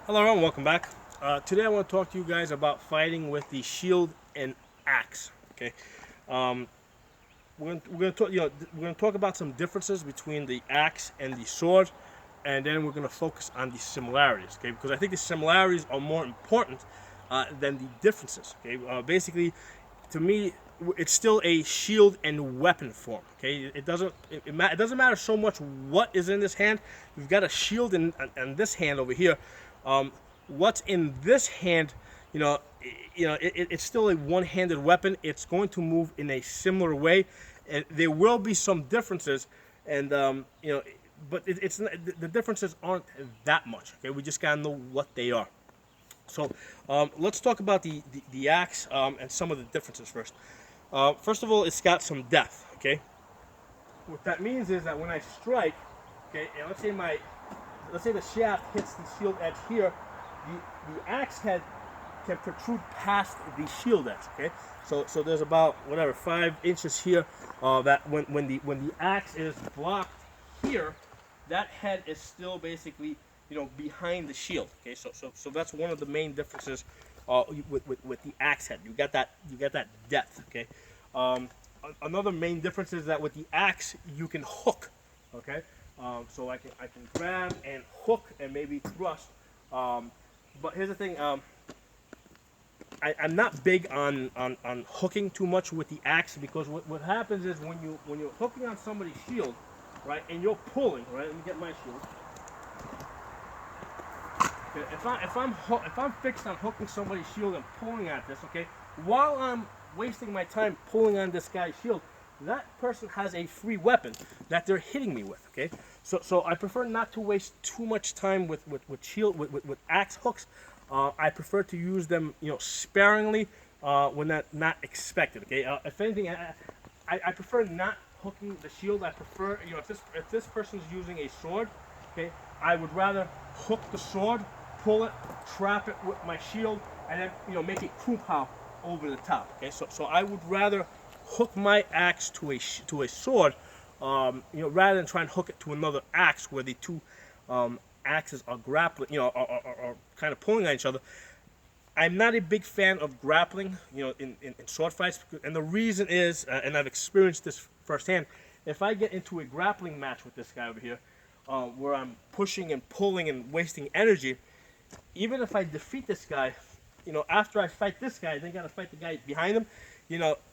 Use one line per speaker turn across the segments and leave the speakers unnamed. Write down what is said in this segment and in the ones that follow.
Hello everyone, welcome back. Today I want to talk to you guys about fighting with the shield and axe. Okay, um, we're gonna talk. We're gonna talk about some differences between the axe and the sword, and then we're gonna focus on the similarities. Okay, because I think the similarities are more important than the differences. Okay, basically, to me, it's still a shield and weapon form. Okay, it doesn't matter so much what is in this hand. We've got a shield in this hand over here. Um, what's in this hand, you know, it's still a one-handed weapon. It's going to move in a similar way, and there will be some differences, and but it's the differences aren't that much. Okay, we just gotta know what they are. So let's talk about the axe and some of the differences first. First of all, it's got some depth. Okay, what that means is that when I strike, okay, and let's say the shaft hits the shield edge here, the axe head can protrude past the shield edge. Okay, so there's about whatever 5 inches here. That when the axe is blocked here, that head is still basically behind the shield. Okay, so that's one of the main differences with the axe head. You got that depth. Okay, another main difference is that with the axe you can hook. Okay, so I can grab and hook and maybe thrust. But here's the thing. I'm not big on hooking too much with the axe, because what happens is when you're hooking on somebody's shield, right, and you're pulling, right. Let me get my shield. Okay, if I'm fixed on hooking somebody's shield and pulling at this, okay, while I'm wasting my time pulling on this guy's shield, that person has a free weapon that they're hitting me with. Okay, so I prefer not to waste too much time with with axe hooks. I prefer to use them, sparingly when that's not expected. Okay, if anything, I prefer not hooking the shield. I prefer, if this person's using a sword, okay, I would rather hook the sword, pull it, trap it with my shield, and then make it crew pow over the top. Okay, so I would rather hook my axe to a sword, rather than try and hook it to another axe where the two axes are grappling, are kind of pulling on each other. I'm not a big fan of grappling, in sword fights, and the reason is, and I've experienced this firsthand. If I get into a grappling match with this guy over here, where I'm pushing and pulling and wasting energy, even if I defeat this guy, after I fight this guy, then gotta fight the guy behind him.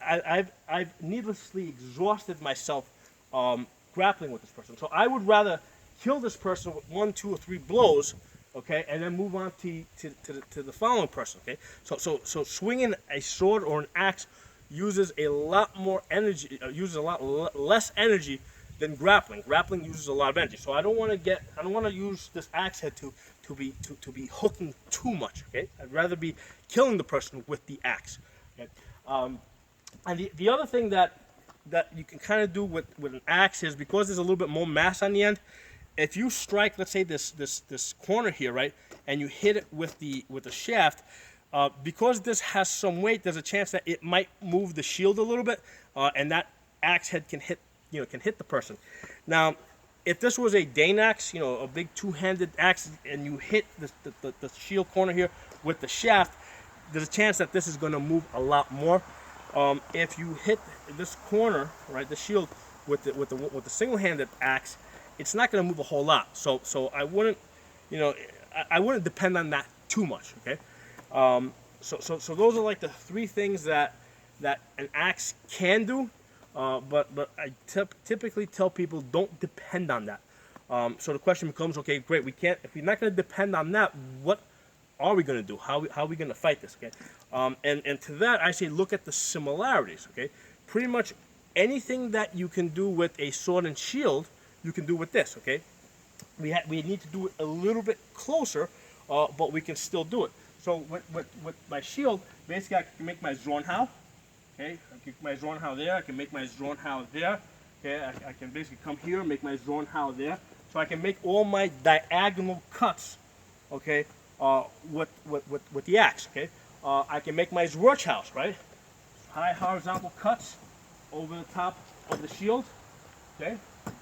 I've needlessly exhausted myself grappling with this person. So I would rather kill this person with 1, 2, or 3 blows, okay, and then move on to the following person. Okay, so swinging a sword or an axe uses a lot more energy, uses a lot less energy than grappling. Grappling uses a lot of energy, so I don't want to use this axe head to be hooking too much. Okay, I'd rather be killing the person with the axe. Okay? And the other thing that you can kind of do with an axe is, because there's a little bit more mass on the end. If you strike, let's say this corner here, right, and you hit it with the shaft, because this has some weight, there's a chance that it might move the shield a little bit, and that axe head can hit the person. Now, if this was a Dane axe, a big two-handed axe, and you hit the shield corner here with the shaft, there's a chance that this is going to move a lot more. If you hit this corner, right, the shield with the single-handed axe, it's not going to move a whole lot. So I wouldn't, I wouldn't depend on that too much. Okay, so those are like the 3 things that an axe can do, but I typically tell people, don't depend on that. So the question becomes, okay, great, we can't, if we're not going to depend on that, what are we going to do? How are we going to fight this? Okay, and to that I say, look at the similarities. Okay, pretty much anything that you can do with a sword and shield, you can do with this. Okay, we need to do it a little bit closer, but we can still do it. So with my shield, basically I can make my Zornhau. Okay, I can make my Zornhau there. I can make my Zornhau there. Okay, I can basically come here and make my Zornhau there. So I can make all my diagonal cuts. Okay, with the axe. Okay, I can make my Zwirchhaus, right? High horizontal cuts over the top of the shield. Okay,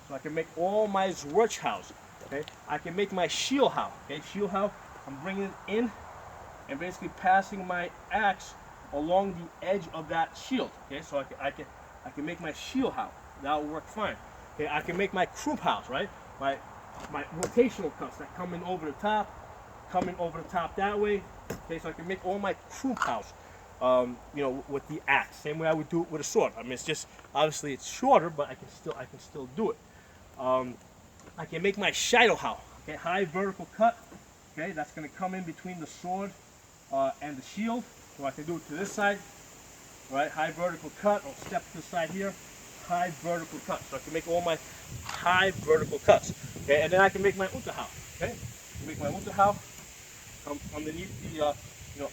so I can make all my Zwirchhaus. Okay, I can make my Shielhau. Okay, Shielhau. I'm bringing it in and basically passing my axe along the edge of that shield. Okay, so I can make my shield house. That will work fine. Okay, I can make my croup house, right? My rotational cuts that come in over the top, coming over the top that way. Okay, so I can make all my croup house, you know, with the axe. Same way I would do it with a sword. I mean, it's just obviously it's shorter, but I can still do it. I can make my shadow house. Okay, high vertical cut. Okay, that's going to come in between the sword and the shield. So I can do it to this side. Right, high vertical cut. I'll step to the side here. High vertical cut. So I can make all my high vertical cuts. Okay, and then I can make my Unterhaus. Okay, make my Unterhaus. Come underneath the, you know,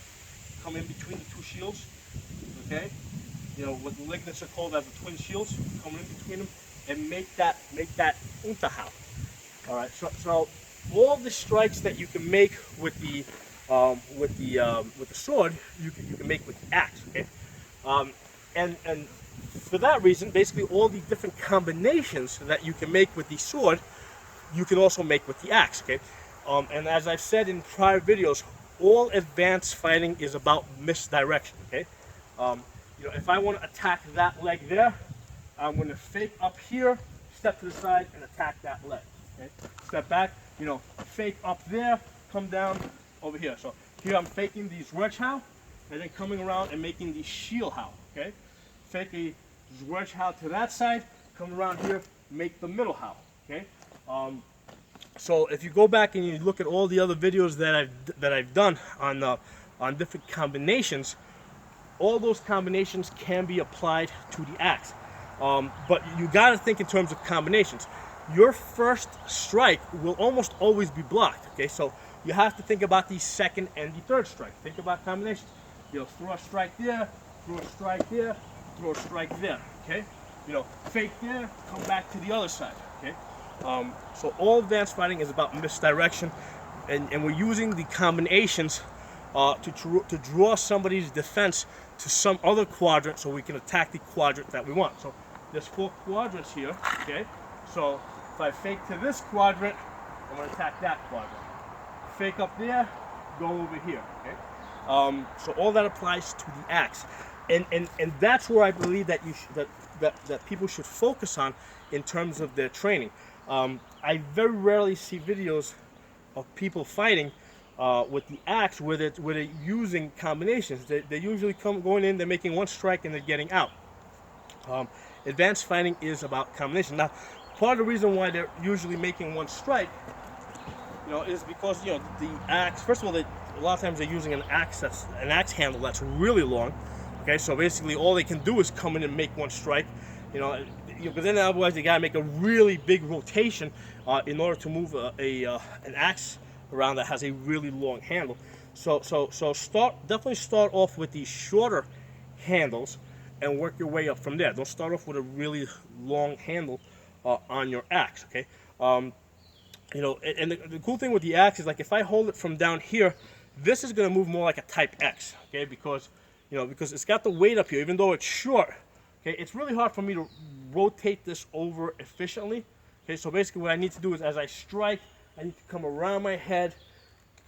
come in between the two shields. Okay, you know what the ligaments are called as the twin shields. Come in between them and make that Unterhaus. All right. So all the strikes that you can make with the sword, you can make with the axe. Okay, and for that reason, basically all the different combinations that you can make with the sword, you can also make with the axe. Okay, and as I've said in prior videos, all advanced fighting is about misdirection. Okay, you know, if I want to attack that leg there, I'm going to fake up here, step to the side, and attack that leg. Okay, step back, you know, fake up there, come down over here. So here I'm faking the Zwetschhau, and then coming around and making the Shielhau. Okay, fake a Zwetschhau to that side, come around here, make the middle Hau. Okay, so if you go back and you look at all the other videos that I've done on different combinations, all those combinations can be applied to the axe. But you got to think in terms of combinations. Your first strike will almost always be blocked. Okay, so you have to think about the second and the third strike. Think about combinations. You know, throw a strike there, throw a strike there, throw a strike there. Okay, you know, fake there, come back to the other side. Okay, so all advanced fighting is about misdirection, and we're using the combinations to draw somebody's defense to some other quadrant so we can attack the quadrant that we want. So there's 4 quadrants here. Okay, so if I fake to this quadrant, I'm going to attack that quadrant. Fake up there, go over here. Okay, so all that applies to the axe, and that's where I believe that that people should focus on in terms of their training. I very rarely see videos of people fighting with the axe where they're using combinations. They're usually going in, they're making one strike, and they're getting out. Advanced fighting is about combination. Now, part of the reason why they're usually making one strike, you know, is because, you know, the axe. First of all, a lot of times they're using an axe handle that's really long. Okay, so basically all they can do is come in and make one strike. You know, but then otherwise they gotta make a really big rotation in order to move an axe around that has a really long handle. So definitely start off with these shorter handles and work your way up from there. Don't start off with a really long handle on your axe. Okay, you know, and the cool thing with the axe is, like, if I hold it from down here, this is going to move more like a type X. Okay, because, you know, because it's got the weight up here, even though it's short. Okay, it's really hard for me to rotate this over efficiently. Okay, so basically what I need to do is, as I strike, I need to come around my head,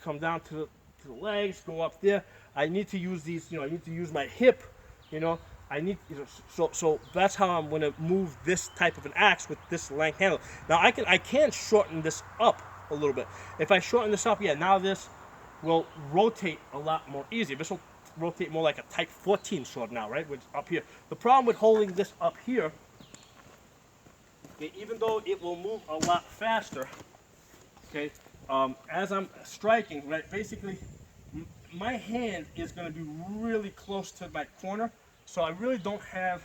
come down to the legs, go up there. I need to use these, you know, I need to use my hip, you know. I need, you know, so that's how I'm going to move this type of an axe with this length handle. Now I can shorten this up a little bit. If I shorten this up, yeah, now this will rotate a lot more easy. This will rotate more like a type 14 sword now, right? Which up here. The problem with holding this up here, okay, even though it will move a lot faster, okay, as I'm striking, right, basically my hand is going to be really close to my corner. So I really don't have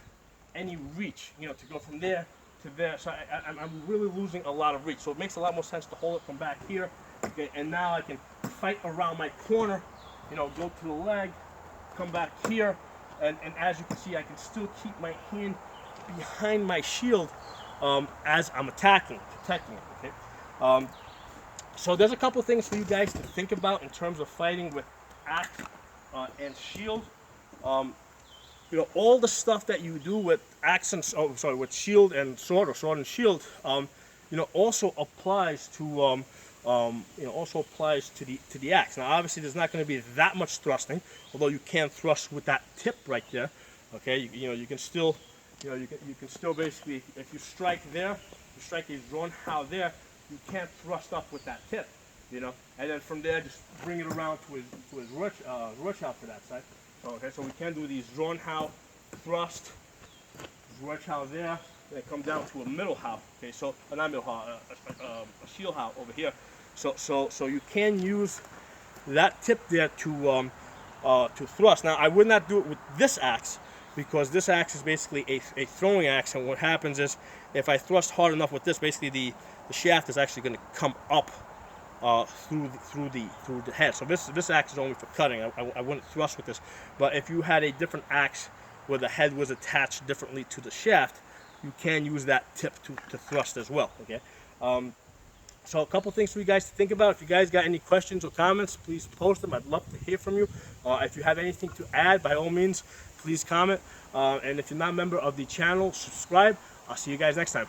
any reach, you know, to go from there to there. So I'm really losing a lot of reach. So it makes a lot more sense to hold it from back here. Okay, and now I can fight around my corner, you know, go to the leg, come back here, and as you can see, I can still keep my hand behind my shield as I'm protecting it. Okay, so there's a couple things for you guys to think about in terms of fighting with axe and shield. You know, all the stuff that you do with axe and with shield and sword, or sword and shield, you know, also applies to also applies to the axe. Now, obviously, there's not going to be that much thrusting, although you can thrust with that tip right there. Okay, you can still, you can still basically, if you strike there, you strike a drawn how there, you can't thrust up with that tip, and then from there just bring it around to his rush out to that side. So we can do these drawn how, thrust, rush how there, then come down to a middle how. Okay, so not middle how, a shield how over here. So you can use that tip there to thrust. Now I would not do it with this axe, because this axe is basically a throwing axe, and what happens is if I thrust hard enough with this, basically the shaft is actually going to come up through the head. So this axe is only for cutting. I wouldn't thrust with this. But if you had a different axe where the head was attached differently to the shaft, you can use that tip to thrust as well. Okay. So a couple things for you guys to think about. If you guys got any questions or comments, please post them. I'd love to hear from you. If you have anything to add, by all means, please comment. And if you're not a member of the channel, subscribe. I'll see you guys next time.